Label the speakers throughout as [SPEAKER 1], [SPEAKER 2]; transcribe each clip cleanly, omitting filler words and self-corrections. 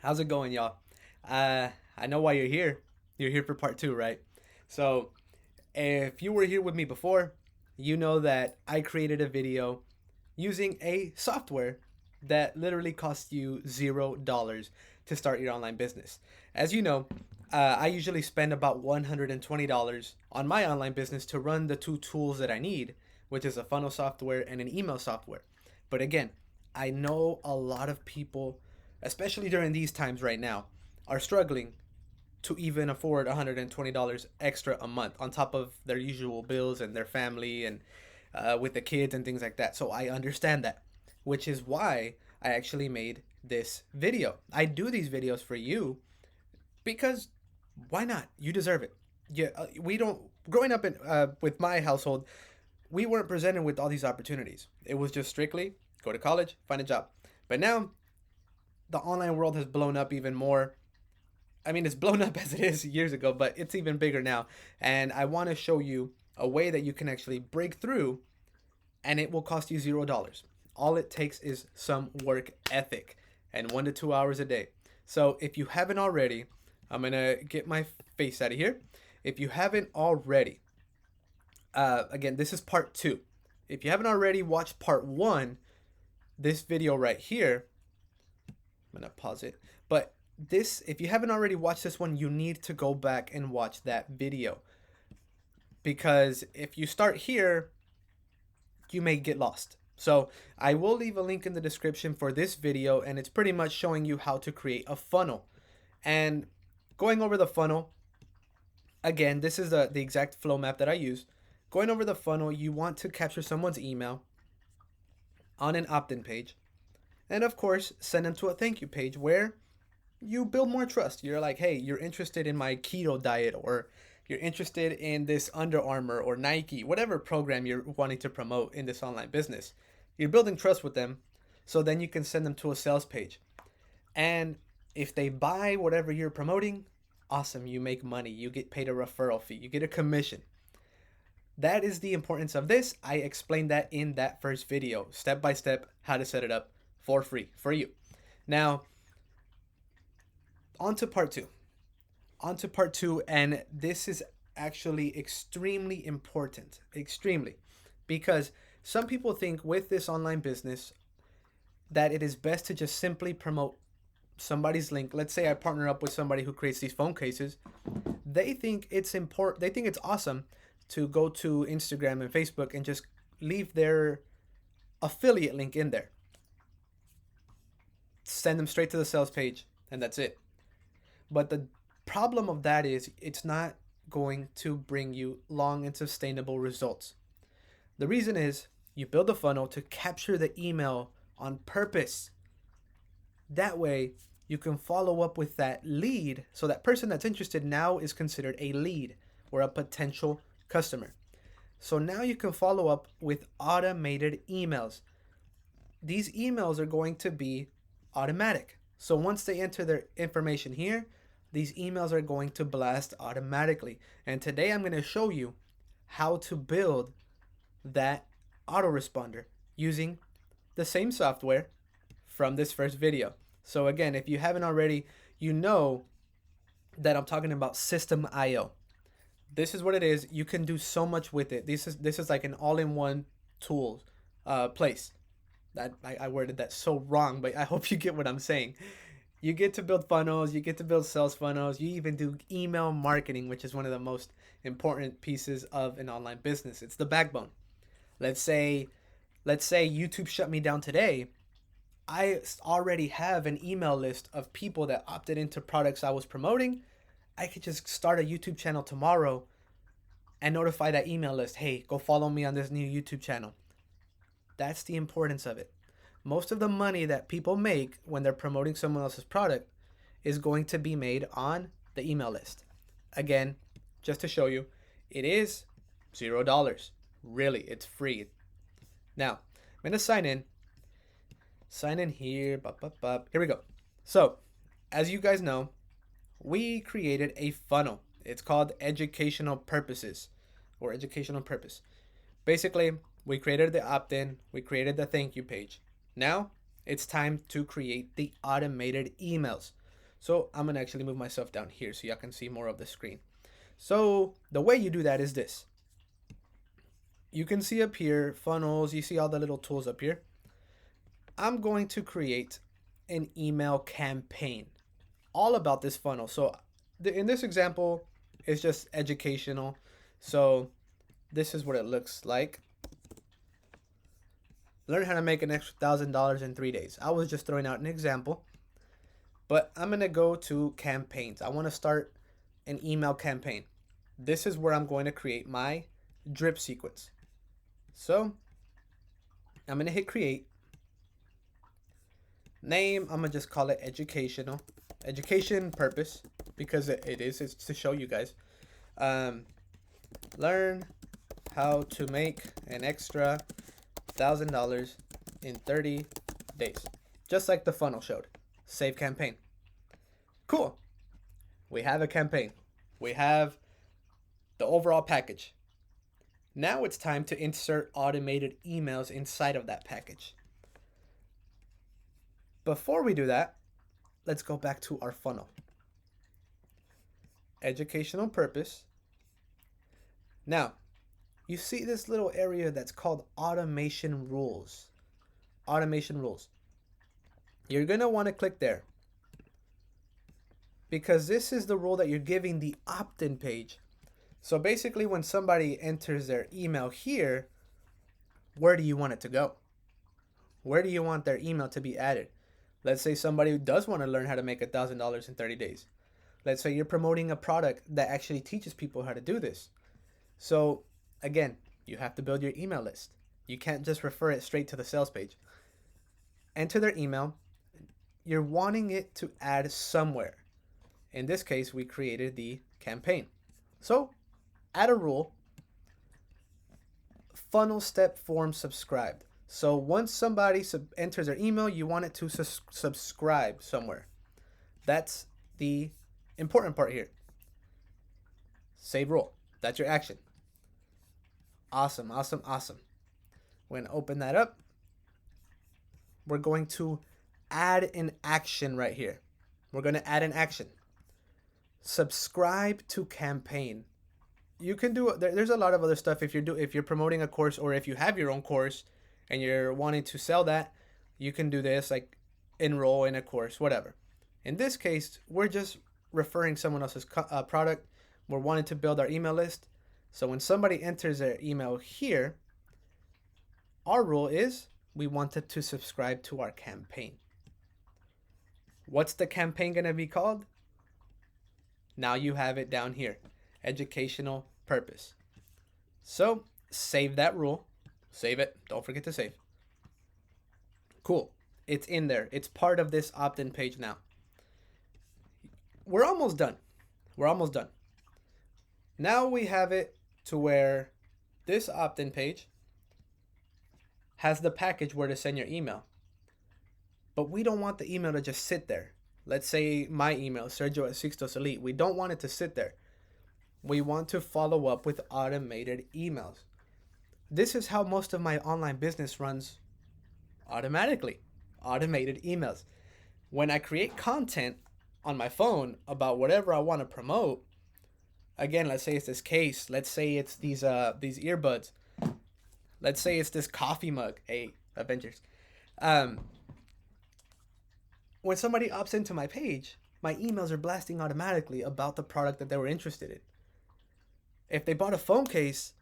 [SPEAKER 1] How's it going, y'all? I know why you're here. You're here for part two, right? So, if you were here with me before, you know that I created a video using a software that literally costs you $0 to start your online business. As you know, I usually spend about $120 on my online business to run the two tools that I need, which is a funnel software and an email software. But again, I know a lot of people, especially during these times right now, are struggling to even afford $120 extra a month on top of their usual bills and their family and with the kids and things like that. So I understand that, which is why I actually made this video. I do these videos for you because why not? You deserve it. Yeah, we don't. Growing up in with my household, we weren't presented with all these opportunities. It was just strictly go to college, find a job. But now the online world has blown up even more. I mean, it's blown up as it is years ago, but it's even bigger now. And I want to show you a way that you can actually break through, and it will cost you $0. All it takes is some work ethic and 1 to 2 hours a day. So if you haven't already, I'm going to get my face out of here. If you haven't already, again, this is part two. If you haven't already watched part one, this video right here, I'm going to pause it. But this, if you haven't already watched this one, you need to go back and watch that video. Because if you start here, you may get lost. So I will leave a link in the description for this video, and it's pretty much showing you how to create a funnel. And going over the funnel, again, this is the exact flow map that I use. Going over the funnel, you want to capture someone's email on an opt-in page. And of course, send them to a thank you page where you build more trust. You're like, hey, you're interested in my keto diet, or you're interested in this Under Armour or Nike, whatever program you're wanting to promote in this online business. You're building trust with them, so then you can send them to a sales page. And if they buy whatever you're promoting, awesome, you make money. You get paid a referral fee, you get a commission. That is the importance of this. I explained that in that first video, step by step, how to set it up for free for you. Now, on to part two. On to part two, and this is actually extremely important. Extremely. Because some people think with this online business that it is best to just simply promote somebody's link. Let's say I partner up with somebody who creates these phone cases. They think it's important, they think it's awesome to go to Instagram and Facebook and just leave their affiliate link in there. Send them straight to the sales page, and that's it. But the problem of that is it's not going to bring you long and sustainable results. The reason is you build a funnel to capture the email on purpose. That way, you can follow up with that lead, so that person that's interested now is considered a lead or a potential customer. So now you can follow up with automated emails. These emails are going to be automatic. So once they enter their information here, these emails are going to blast automatically. And today I'm going to show you how to build that autoresponder using the same software from this first video. So again, if you haven't already, you know that I'm talking about systeme. This is what it is. You can do so much with it. This is like an all-in-one tool place. That I worded that so wrong, but I hope you get what I'm saying. You get to build funnels, you get to build sales funnels, you even do email marketing, which is one of the most important pieces of an online business. It's the backbone. Let's say YouTube shut me down today. I already have an email list of people that opted into products I was promoting. I could just start a YouTube channel tomorrow and notify that email list, hey, go follow me on this new YouTube channel. That's the importance of it. Most of the money that people make when they're promoting someone else's product is going to be made on the email list. Again, just to show you, it is $0. Really, it's free. Now, I'm going to sign in. Sign in here. Here we go. So, as you guys know, we created a funnel. It's called educational purposes or educational purpose. Basically, we created the opt-in, we created the thank you page. Now, it's time to create the automated emails. So I'm gonna actually move myself down here so y'all can see more of the screen. So the way you do that is this. You can see up here, funnels, you see all the little tools up here. I'm going to create an email campaign all about this funnel. So in this example, it's just educational. So this is what it looks like. Learn how to make an extra $1,000 in 3 days. I was just throwing out an example, but I'm going to go to campaigns. I want to start an email campaign. This is where I'm going to create my drip sequence. So I'm going to hit create. Name, I'm going to just call it educational. Education purpose, because it's to show you guys. Learn how to make an extra $1,000 in 30 days. Just like the funnel showed. Save campaign. Cool. We have a campaign. We have the overall package. Now it's time to insert automated emails inside of that package. Before we do that, let's go back to our funnel. Educational purpose. Now, you see this little area that's called automation rules. Automation rules. You're going to want to click there, because this is the rule that you're giving the opt-in page. So basically, when somebody enters their email here, where do you want it to go? Where do you want their email to be added? Let's say somebody does want to learn how to make $1,000 in 30 days. Let's say you're promoting a product that actually teaches people how to do this. So again, you have to build your email list. You can't just refer it straight to the sales page. Enter their email. You're wanting it to add somewhere. In this case, we created the campaign. So add a rule. Funnel step form subscribed. So once somebody enters their email, you want it to subscribe somewhere. That's the important part here. Save rule. That's your action. Awesome, awesome, awesome. We're going to open that up. We're going to add an action right here. We're going to add an action. Subscribe to campaign. You can do, there's a lot of other stuff if you're promoting a course, or if you have your own course and you're wanting to sell that, you can do this, like enroll in a course, whatever. In this case, we're just referring someone else's product. We're wanting to build our email list. So when somebody enters their email here, our rule is we want it to subscribe to our campaign. What's the campaign going to be called? Now you have it down here. Educational purpose. So save that rule. Save it. Don't forget to save. Cool. It's in there. It's part of this opt-in page now. We're almost done. We're almost done. Now we have it to where this opt-in page has the package where to send your email. But we don't want the email to just sit there. Let's say my email, Sergio@Sixtos Elite. We don't want it to sit there. We want to follow up with automated emails. This is how most of my online business runs automatically. Automated emails. When I create content on my phone about whatever I want to promote, again, let's say it's this case. Let's say it's these earbuds. Let's say it's this coffee mug. Hey, Avengers. When somebody opts into my page, my emails are blasting automatically about the product that they were interested in. If they bought a phone case,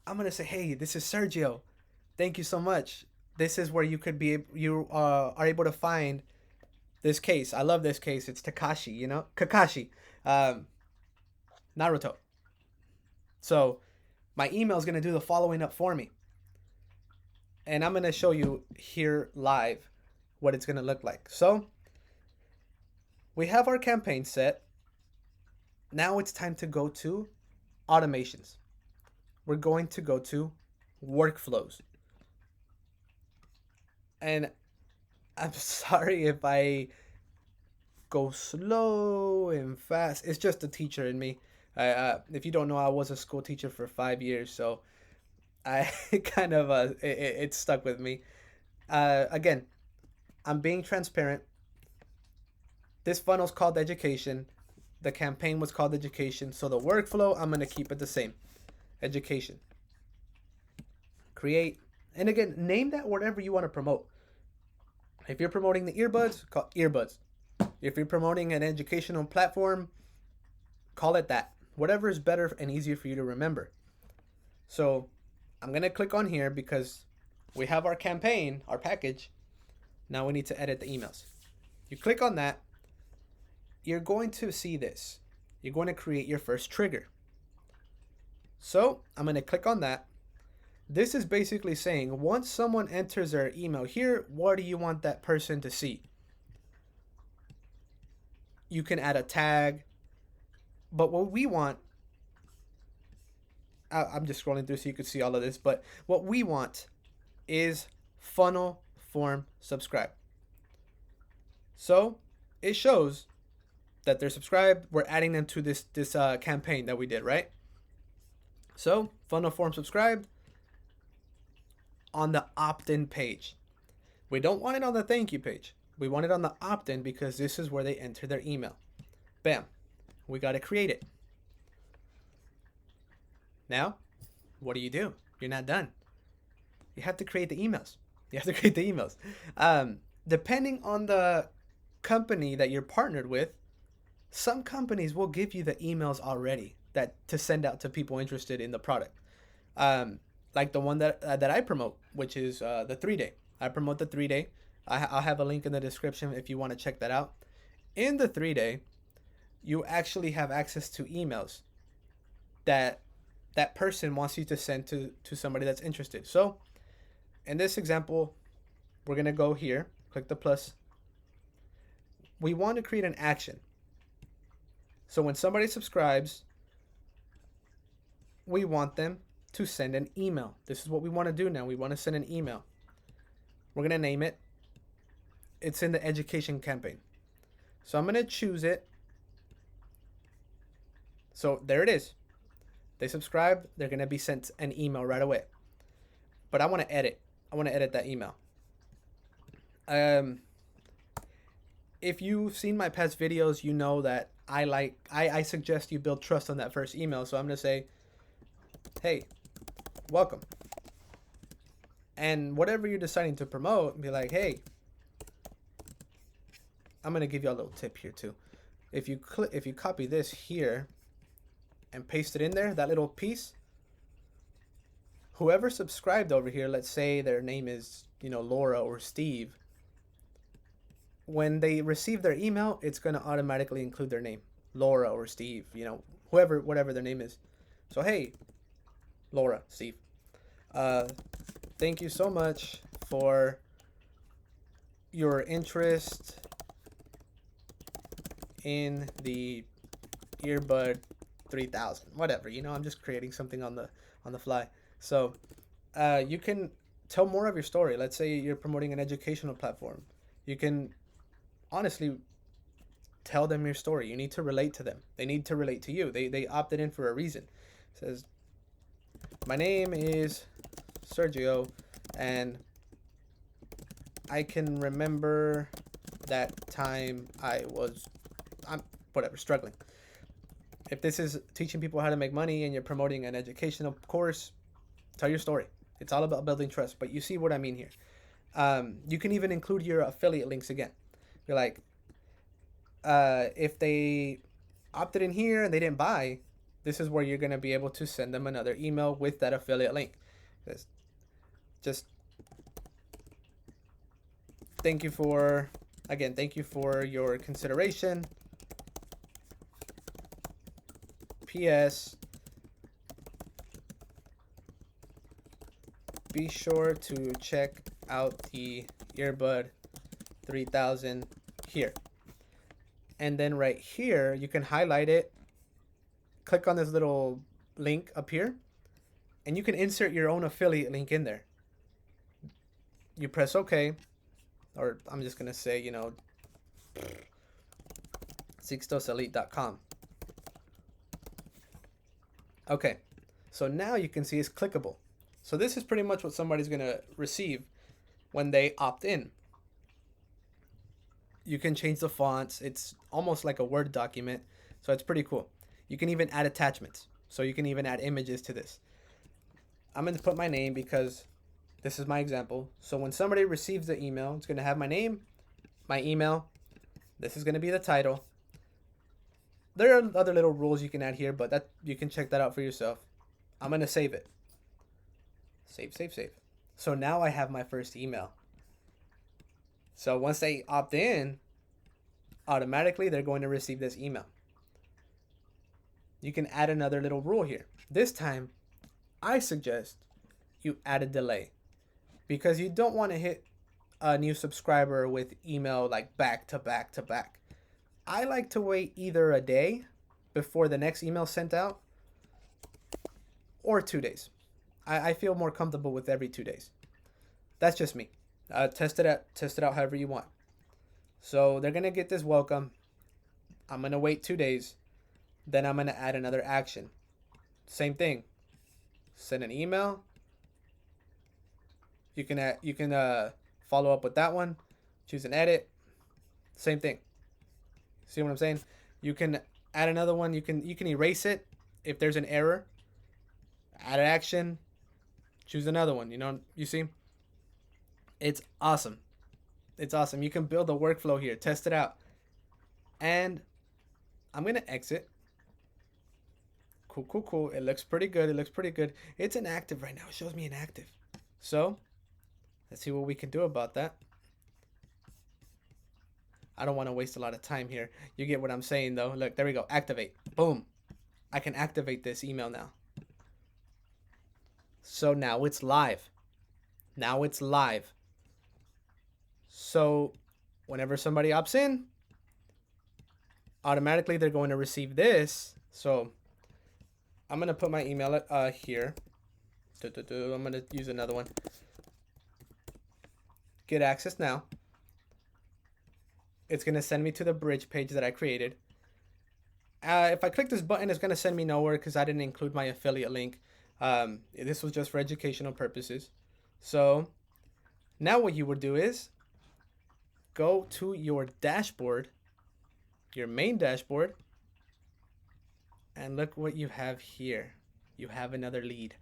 [SPEAKER 1] I'm going to say, hey, this is Sergio. Thank you so much. This is where you are able to find this case. I love this case. It's Kakashi, Naruto. So my email is going to do the following up for me. And I'm going to show you here live what it's going to look like. So we have our campaign set. Now it's time to go to automations. We're going to go to workflows. And I'm sorry if I go slow and fast. It's just the teacher in me. If you don't know, I was a school teacher for 5 years, so I kind of it stuck with me. Again, I'm being transparent. This funnel's called education. The campaign was called education. So the workflow, I'm going to keep it the same. Education. Create. And again, name that whatever you want to promote. If you're promoting the earbuds, call earbuds. If you're promoting an educational platform, call it that. Whatever is better and easier for you to remember. So I'm going to click on here because we have our campaign, our package. Now we need to edit the emails. You click on that. You're going to see this. You're going to create your first trigger. So I'm going to click on that. This is basically saying once someone enters their email here, what do you want that person to see? You can add a tag. But what we want, I'm just scrolling through so you can see all of this, but what we want is funnel form subscribe. So it shows that they're subscribed. We're adding them to this campaign that we did, right? So funnel form subscribed on the opt-in page. We don't want it on the thank you page. We want it on the opt-in because this is where they enter their email. Bam. We got to create it. Now, what do? You're not done. You have to create the emails. Depending on the company that you're partnered with, some companies will give you the emails already that to send out to people interested in the product. Like the one that I promote, which is the 3-day. I promote the 3-day. I'll have a link in the description if you want to check that out. In the 3-day, you actually have access to emails that person wants you to send to somebody that's interested. So in this example, we're going to go here, click the plus. We want to create an action. So when somebody subscribes, we want them to send an email. This is what we want to do now. We want to send an email. We're going to name it. It's in the education campaign. So I'm going to choose it. So there it is. They subscribe, they're going to be sent an email right away. But I want to edit. I want to edit that email. If you've seen my past videos, you know that I suggest you build trust on that first email. So I'm going to say, hey, welcome. And whatever you're deciding to promote, be like, hey, I'm going to give you a little tip here too. If you copy this here and paste it in there, that little piece, whoever subscribed over here, let's say their name is, Laura or Steve, when they receive their email, it's going to automatically include their name, Laura or Steve, whatever their name is. So, hey, Laura, Steve, thank you so much for your interest in the earbud 3000, whatever, I'm just creating something on the fly. So you can tell more of your story. Let's say you're promoting an educational platform. You can honestly tell them your story. You need to relate to them. They need to relate to you. They opted in for a reason. It says, my name is Sergio, and I can remember that time I'm struggling. If this is teaching people how to make money and you're promoting an educational course, tell your story. It's all about building trust, but you see what I mean here. You can even include your affiliate links again. You're like, if they opted in here and they didn't buy, this is where you're going to be able to send them another email with that affiliate link. Just thank you for your consideration. P.S. Be sure to check out the earbud 3000 here. And then right here, you can highlight it, click on this little link up here, and you can insert your own affiliate link in there. You press OK, or I'm just going to say, sixtoselite.com. Okay, so now you can see it's clickable. So this is pretty much what somebody's going to receive when they opt in. You can change the fonts. It's almost like a Word document, so it's pretty cool. You can even add attachments, so you can even add images to this. I'm going to put my name because this is my example. So when somebody receives the email, it's going to have my name, my email. This is going to be the title. There are other little rules you can add here, but that you can check that out for yourself. I'm going to save it. Save, save, save. So now I have my first email. So once they opt in, automatically they're going to receive this email. You can add another little rule here. This time, I suggest you add a delay because you don't want to hit a new subscriber with email like back to back to back. I like to wait either a day before the next email sent out or 2 days. I feel more comfortable with every 2 days. That's just me. Test it out however you want. So they're going to get this welcome. I'm going to wait 2 days. Then I'm going to add another action. Same thing. Send an email. You can follow up with that one. Choose an edit. Same thing. See what I'm saying? You can add another one. You can erase it if there's an error. Add an action. Choose another one. You see? It's awesome. It's awesome. You can build a workflow here. Test it out. And I'm going to exit. Cool. It looks pretty good. It's inactive right now. It shows me inactive. So let's see what we can do about that. I don't want to waste a lot of time here. You get what I'm saying though. Look, there we go. Activate. Boom. I can activate this email now. So now it's live. So whenever somebody opts in, automatically they're going to receive this. So I'm going to put my email here. I'm going to use another one. Get access now. It's going to send me to the bridge page that I created. If I click this button, it's going to send me nowhere because I didn't include my affiliate link. This was just for educational purposes. So now what you would do is go to your dashboard, your main dashboard, and look what you have here. You have another lead.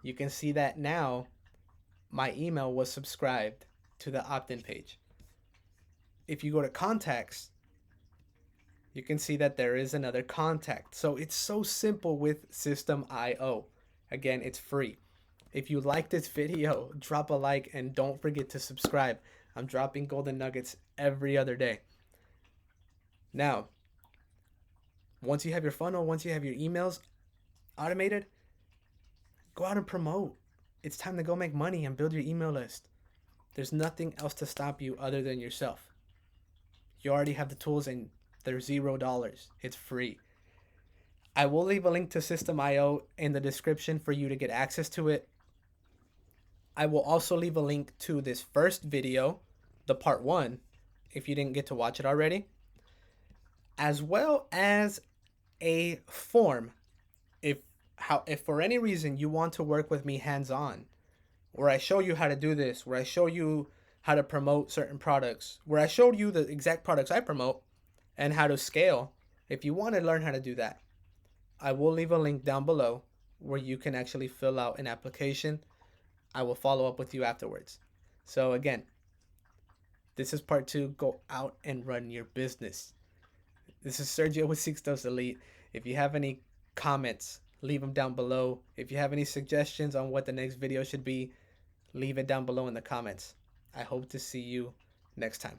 [SPEAKER 1] You can see that now my email was subscribed to the opt-in page. If you go to contacts, you can see that there is another contact. So it's so simple with Systeme.io. Again, it's free. If you like this video, drop a like and don't forget to subscribe. I'm dropping golden nuggets every other day. Now, once you have your funnel, once you have your emails automated, go out and promote. It's time to go make money and build your email list. There's nothing else to stop you other than yourself. You already have the tools and they're $0. It's free. I will leave a link to Systeme.io in the description for you to get access to it. I will also leave a link to this first video, the part 1, if you didn't get to watch it already, as well as a form. If for any reason you want to work with me hands-on, where I show you how to do this, where I show you how to promote certain products, where I showed you the exact products I promote and how to scale, if you want to learn how to do that, I will leave a link down below where you can actually fill out an application. I will follow up with you afterwards. So again, this is part 2. Go out and run your business. This is Sergio with Sixtos Elite. If you have any comments, leave them down below. If you have any suggestions on what the next video should be, leave it down below in the comments. I hope to see you next time.